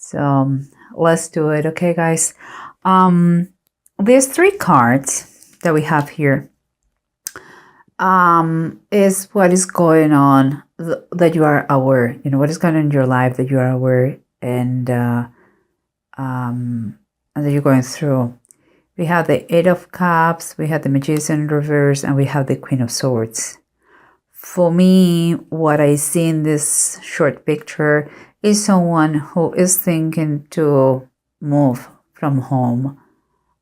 So let's do it. Okay, guys. There's 3 cards that we have here. Is what is going on that you are aware. You know, what is going on in your life that you are aware and that you're going through. We have the 8 of Cups, we have the Magician in reverse, and we have the Queen of Swords. For me, what I see in this short picture is someone who is thinking to move from home,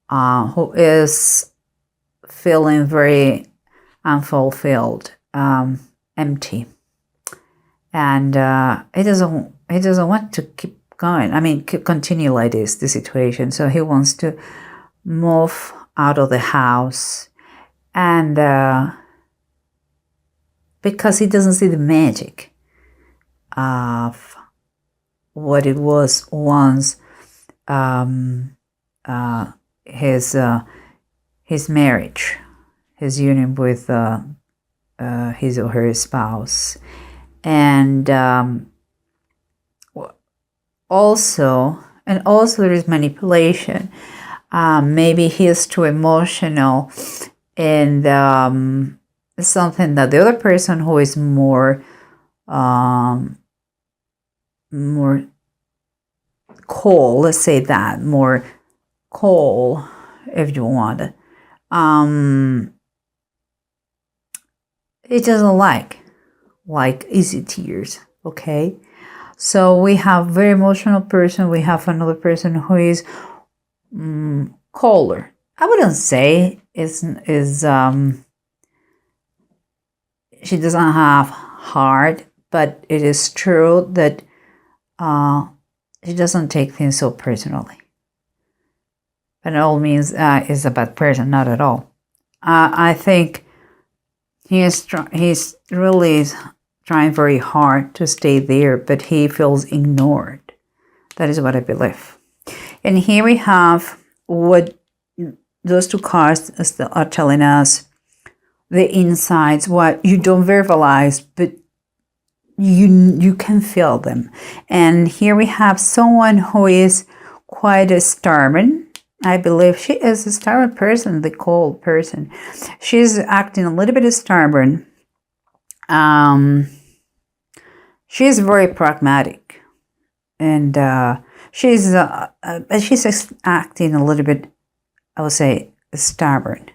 who is feeling very unfulfilled, empty, and he doesn't want to keep going. I mean, continue like this, the situation. So he wants to move out of the house, and because he doesn't see the magic of what it was once, his marriage, his union with his or her spouse, and also there is manipulation. Maybe he is too emotional, and something that the other person who is more cold, let's say that, more cold, if you want, it doesn't like easy tears. Okay, so we have very emotional person, we have another person who is colder. I wouldn't say is she doesn't have heart, but it is true that she doesn't take things so personally. By all means, is a bad person, not at all. I think he's really trying very hard to stay there, but he feels ignored. That is what I believe. And here we have what those 2 cards are telling us, the insights, what you don't verbalize, but you can feel them. And here we have someone who is quite stubborn. I believe she is a stubborn person, the cold person. She's acting a little bit stubborn. She's very pragmatic, and she's acting a little bit, I would say, stubborn.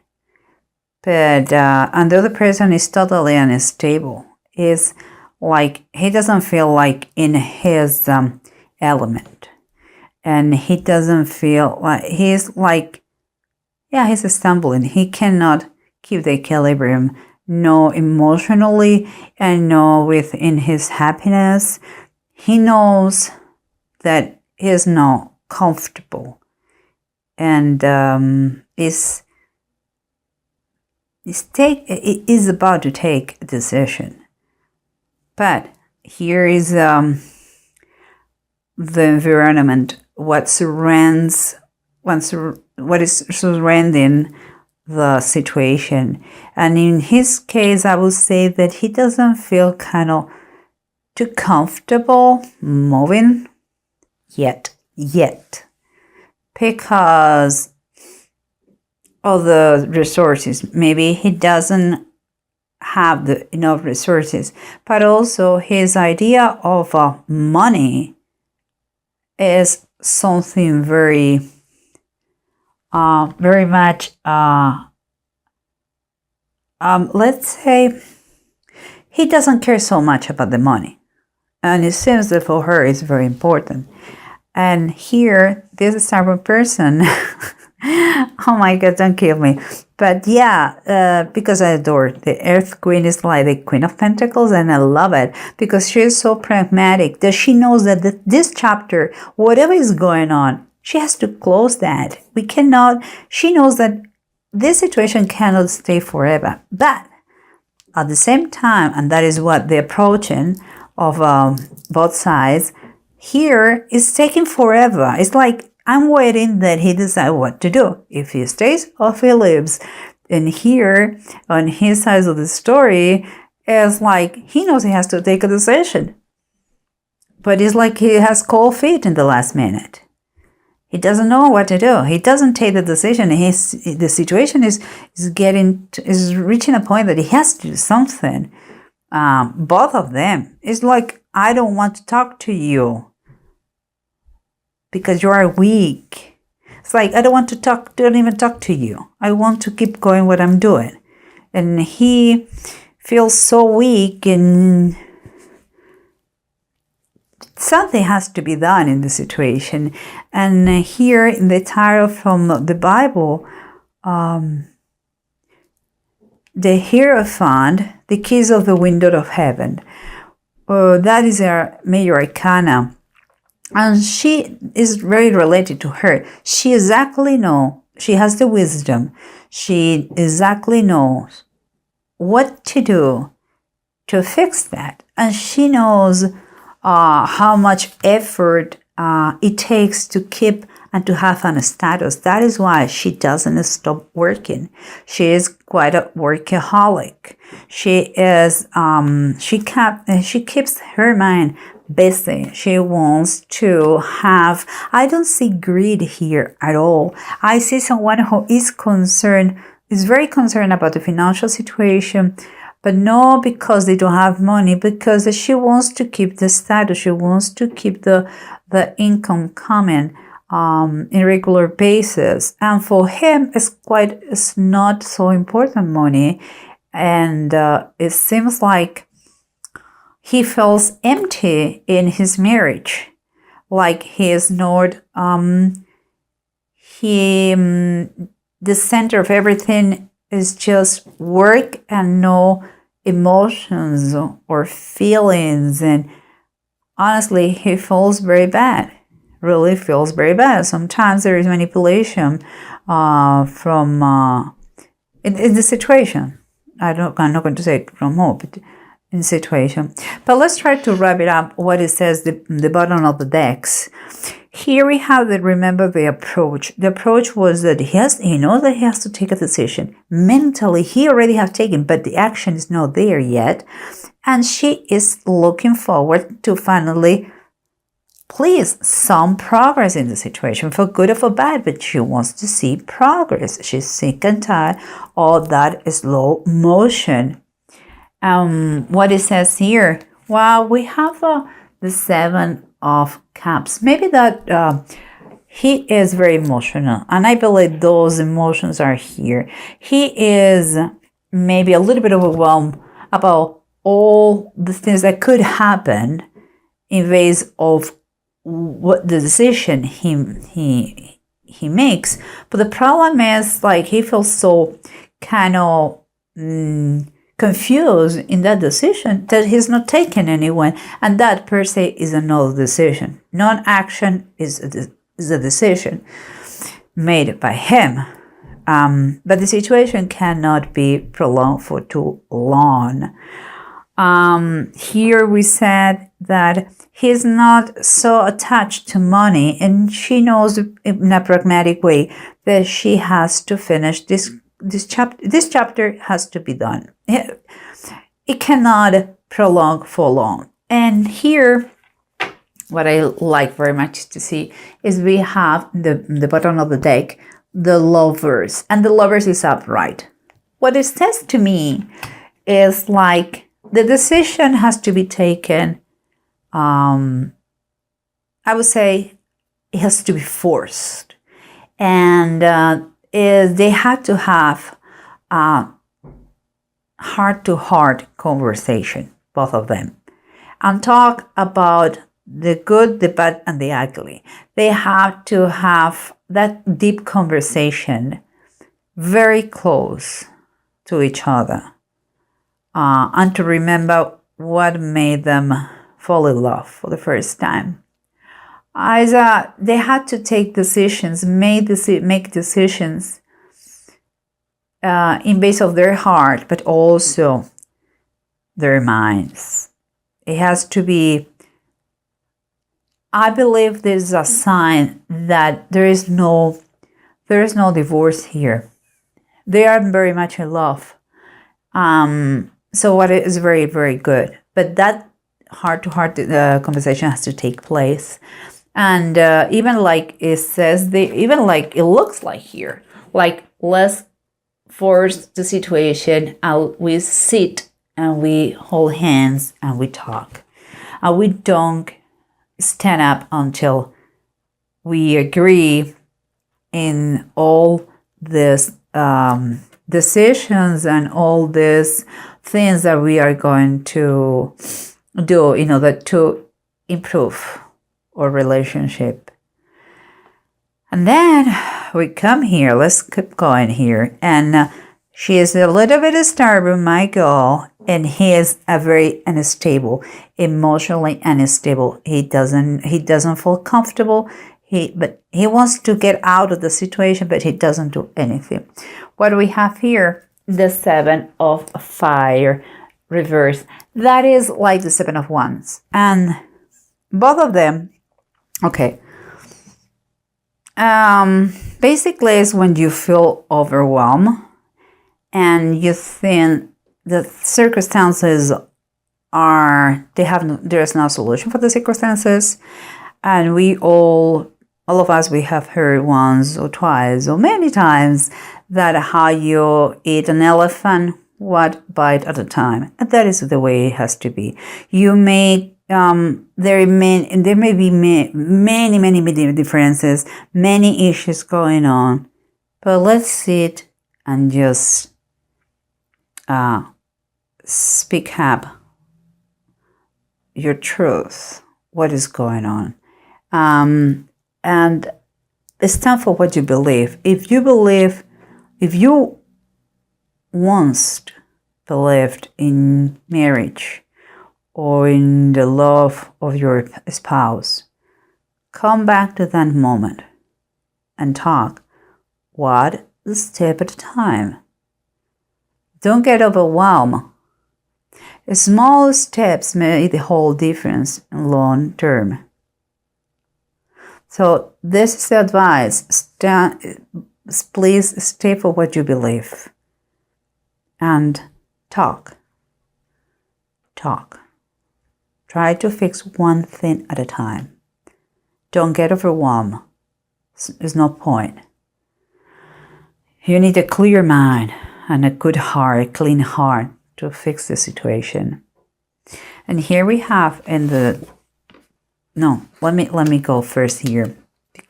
But and the other person is totally unstable. Is like he doesn't feel like in his element, and he doesn't feel like he's like, yeah, he's stumbling. He cannot keep the equilibrium, no emotionally and no within his happiness. He knows that he is not comfortable, and is about to take a decision. But here is the environment, what is surrounding the situation. And in his case, I would say that he doesn't feel kind of too comfortable moving yet, because of the resources. Maybe he doesn't have enough resources, but also his idea of money is something very much, let's say, he doesn't care so much about the money, and it seems that for her it's very important. And here, this stubborn person, oh my God, don't kill me. But yeah, because I adore the Earth Queen, is like the Queen of Pentacles, and I love it because she is so pragmatic that she knows that this chapter, whatever is going on, she has to close that. She knows that this situation cannot stay forever. But at the same time, and that is what the approaching of both sides here is taking forever. It's like, I'm waiting that he decides what to do, if he stays or if he leaves. And here, on his side of the story, is like he knows he has to take a decision. but it's like he has cold feet in the last minute. He doesn't know what to do. He doesn't take the decision. The situation is reaching a point that he has to do something. Both of them. It's like, I don't want to talk to you because you are weak. It's like, I don't even talk to you. I want to keep going what I'm doing. And he feels so weak, and something has to be done in the situation. And here in the title from the Bible, the Hierophant, the keys of the window of heaven. That is our major arcana. And she is very related to her. She exactly knows, she has the wisdom. She exactly knows what to do to fix that. And she knows how much effort it takes to keep and to have a status. That is why she doesn't stop working. She is quite a workaholic. She is she keeps her mind busy. She wants to have, I don't see greed here at all. I see someone who is very concerned about the financial situation, but not because they don't have money, because she wants to keep the status. She wants to keep the income coming in regular basis. And for him, it's not so important money. And it seems like he feels empty in his marriage. Like he is not, the center of everything is just work and no emotions or feelings. And honestly, he feels very bad, really feels very bad. Sometimes there is manipulation from in the situation. I'm not going to say it from who, but in the situation. But let's try to wrap it up, what it says, the bottom of the decks. Here we have remember the approach. The approach was that he knows that he has to take a decision. Mentally, he already has taken, but the action is not there yet. And she is looking forward to finally, please, some progress in the situation, for good or for bad, but she wants to see progress. She's sick and tired of that slow motion. What it says here, well, we have the Seven of Cups. Maybe that he is very emotional, and I believe those emotions are here. He is maybe a little bit overwhelmed about all the things that could happen in ways of what the decision he makes. But the problem is, like, he feels so kind of confused in that decision that he's not taking anyone, and that per se is another decision. Non-action is a decision made by him, but the situation cannot be prolonged for too long. Here we said that he's not so attached to money, and she knows in a pragmatic way that she has to finish this chapter has to be done. It cannot prolong for long. And here, what I like very much to see is we have the bottom of the deck, the Lovers, and the Lovers is upright. What it says to me is like the decision has to be taken. I would say it has to be forced, and they had to have heart-to-heart conversation, both of them, and talk about the good, the bad, and the ugly. They have to have that deep conversation very close to each other, and to remember what made them fall in love for the first time. They had to take decisions, make decisions in base of their heart, but also their minds. It has to be, I believe this is a sign that there is no divorce here. They are very much in love. So what is very, very good. But that heart-to-heart conversation has to take place. And even like it says, even like it looks like here, like let's force the situation out. We sit and we hold hands and we talk. And we don't stand up until we agree in all these decisions and all these things that we are going to do in order to improve our relationship. And then we come here, let's keep going here. And she is a little bit stubborn, my girl, and he is a very unstable, emotionally unstable. He doesn't feel comfortable. But he wants to get out of the situation, but he doesn't do anything. What do we have here? The 7 of fire reverse. That is like the 7 of wands. And both of them, okay. Basically is when you feel overwhelmed and you think the circumstances there's no solution for the circumstances. And we all of us, we have heard once or twice or many times that how you eat an elephant, one bite at a time. And that is the way it has to be. You may, there may be many differences, many issues going on, but let's sit and just speak up your truth, what is going on. And stand for what you believe. If you once believed in marriage or in the love of your spouse, come back to that moment and talk one step at a time. Don't get overwhelmed. Small steps make the whole difference in long term. So this is the advice. Please stay for what you believe. And talk. Try to fix one thing at a time. Don't get overwhelmed. There's no point. You need a clear mind and a good heart, a clean heart to fix the situation. And here we have let me go first here.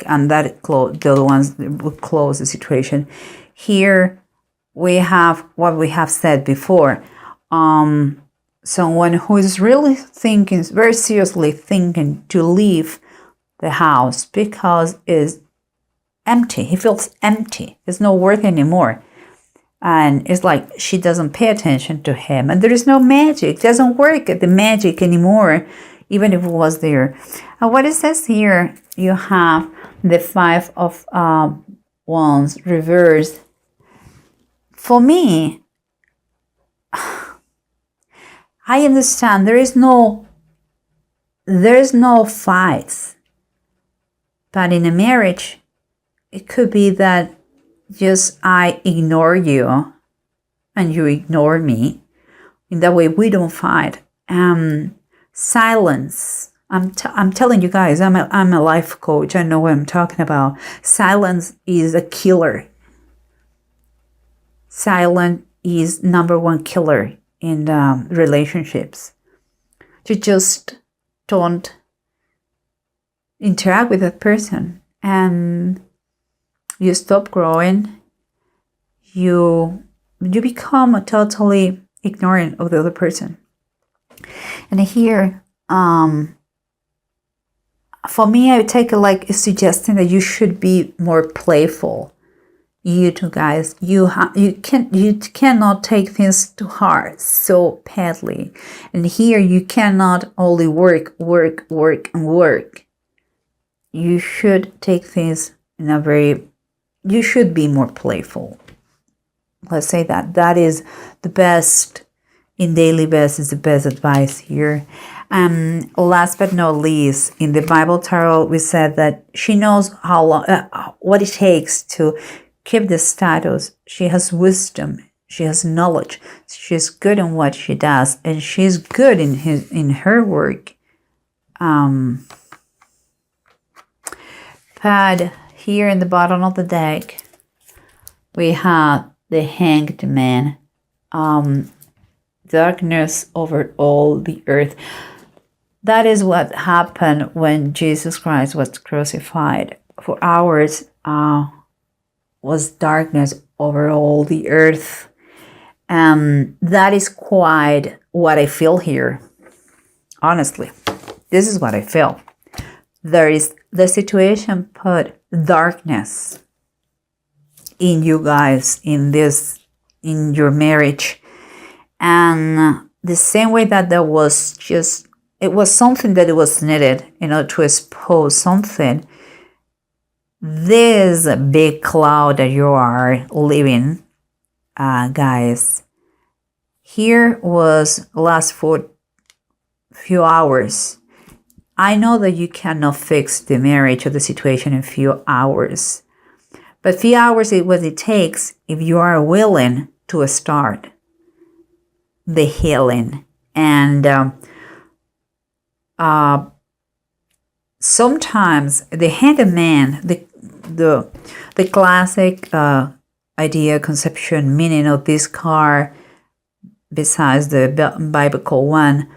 And that the other ones will close the situation. Here we have what we have said before. Someone who is really thinking, very seriously thinking to leave the house because it's empty. He feels empty. It's not worth anymore. And it's like she doesn't pay attention to him. And there is no magic. It doesn't work at the magic anymore, even if it was there. And what it says here, you have the 5 of Wands reversed. For me, I understand there is no fights. But in a marriage, it could be that just I ignore you and you ignore me. In that way, we don't fight. Silence. I'm telling you guys, I'm a life coach. I know what I'm talking about. Silence is a killer. Silence is number one killer in relationships. You just don't interact with that person and you stop growing. You become totally ignorant of the other person. And here, for me, I would take a suggesting that you should be more playful. You two guys, you cannot take things too hard, so badly. And here you cannot only work. You should take things you should be more playful. Let's say that is the best, in daily best is the best advice here. Last but not least, in the Bible tarot, we said that she knows how long, what it takes to keep the status. She has wisdom. She has knowledge. She's good in what she does, and she's good in her work. But here in the bottom of the deck, we have the Hanged Man. Darkness over all the earth. That is what happened when Jesus Christ was crucified. For hours was darkness over all the earth. That is quite what I feel here. Honestly, this is what I feel. There is the situation put darkness in you guys, in your marriage. And the same way that there was it was something that it was needed, to expose something. This big cloud that you are living, guys, here was last for few hours. I know that you cannot fix the marriage or the situation in few hours, but few hours is what it takes if you are willing to start the healing. And sometimes the Hanged Man, the classic idea, conception, meaning of this card, besides the biblical one,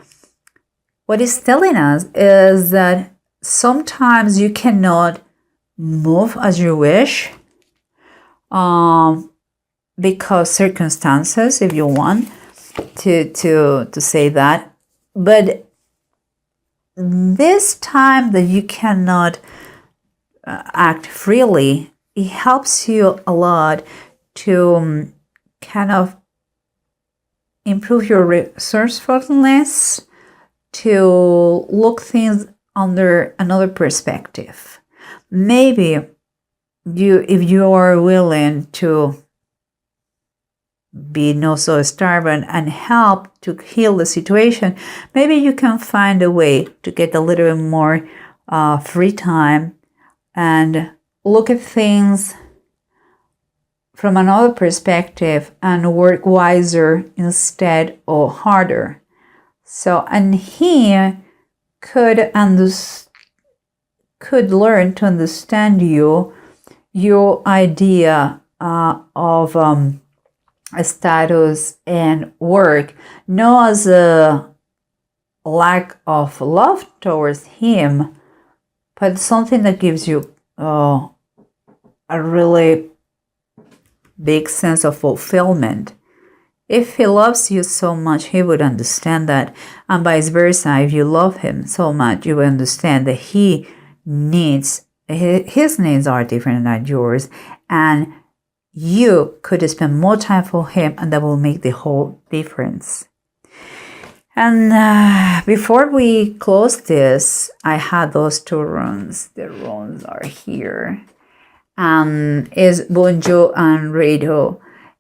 what it's telling us is that sometimes you cannot move as you wish, because circumstances, if you want to say that. But this time that you cannot act freely, it helps you a lot to kind of improve your resourcefulness, to look things under another perspective. Maybe if you are willing to be not so stubborn and help to heal the situation, maybe you can find a way to get a little bit more free time and look at things from another perspective and work wiser instead of harder. So, and he could learn to understand your idea of a status and work, not as a lack of love towards him, but something that gives you a really big sense of fulfillment. If he loves you so much, he would understand that, and vice versa. If you love him so much, you will understand that his needs are different than yours, and you could spend more time for him, and that will make the whole difference. And before we close this, I had those two runes. The runes are here. Is Bonjo and Rado.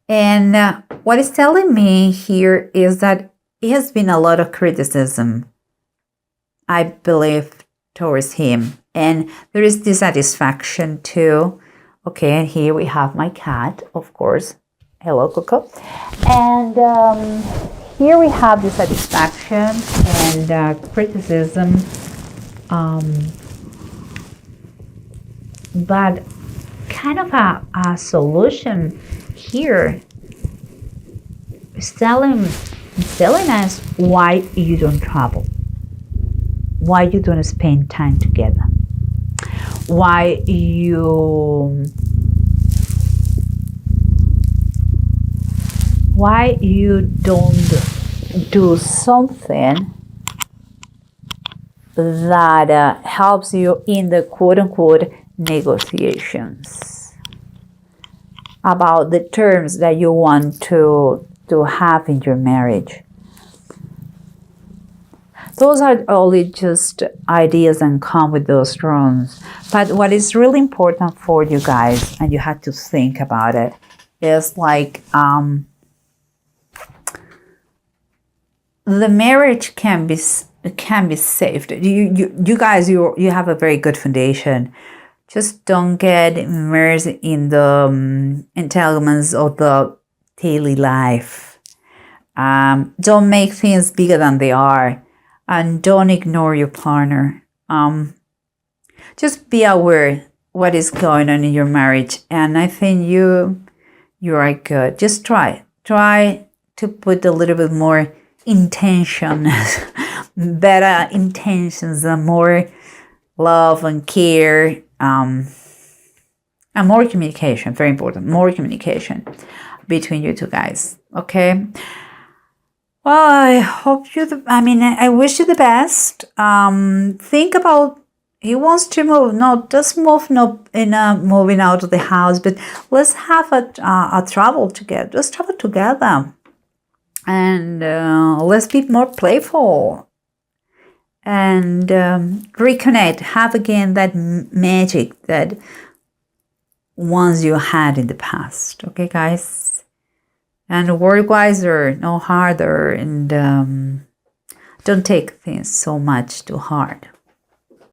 And what it's telling me here is that it has been a lot of criticism, I believe, towards him. And there is dissatisfaction too. Okay, and here we have my cat, of course. Hello, Coco. And here we have dissatisfaction and criticism. But kind of a solution here is telling us why you don't travel, why you don't spend time together, why you don't do something that helps you in the quote-unquote negotiations about the terms that you want to have in your marriage. Those are only just ideas and come with those runes. But what is really important for you guys, and you have to think about it, is like the marriage can be saved. You guys, you have a very good foundation. Just don't get immersed in the entanglements of the daily life. Don't make things bigger than they are, and don't ignore your partner. Just be aware what is going on in your marriage, and I think you are good. Just try to put a little bit more intention, better intentions, and more love and care, and more communication. Very important, more communication between you two guys. Okay. Well, I hope I wish you the best. Think about, he wants to move. No, just move, not in moving out of the house, but let's have a travel together. Let's travel together, and let's be more playful, and reconnect. Have again that magic that once you had in the past. Okay, guys, and work wiser, no harder, and don't take things so much too hard.